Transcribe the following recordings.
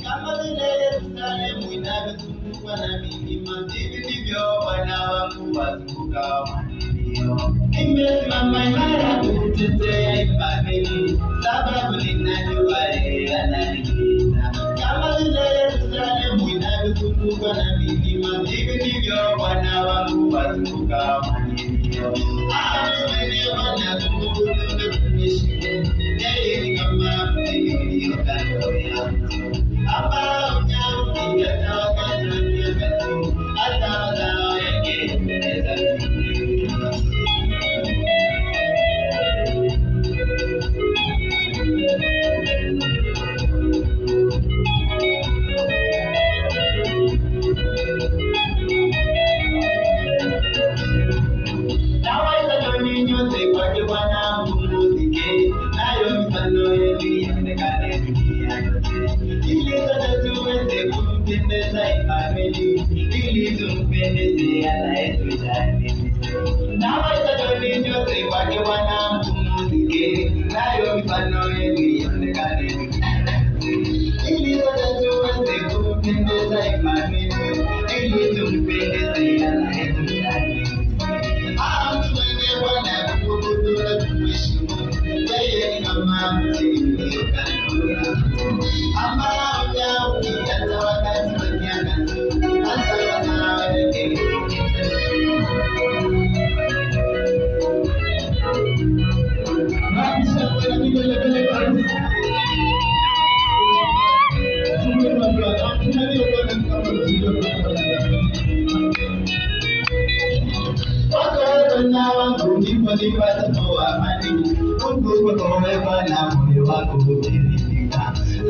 Kama vile Yerusalemu inavyozungukwa na milima, ndivyo ndivyo wana wangu wazunguka manilio. Nimesimama imara kutetea imani, sababu ninajua yeye ananilinda. Kama vile Yerusalemu inavyozungukwa na milima, ndivyo ndivyo wana wangu wazunguka manilio. Tumeniona na kumheshimu, yeye ni kama mti ulio kando ya mto.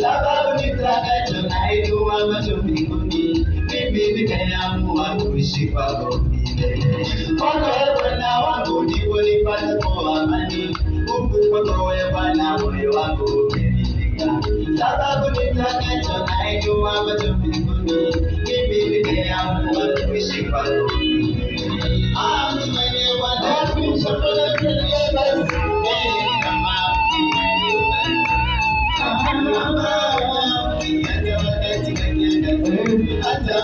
Sababu nitakacho nainua macho mbinguni, mimi nimeamua kuishi kwako milele. Kwako Bwana wangu ndipo nipatapo amani, huku kwako Bwana moyo wangu umeridhika. Sababu nitakacho nainua macho mbinguni, mimi nimeamua kuishi kwako milele. Hata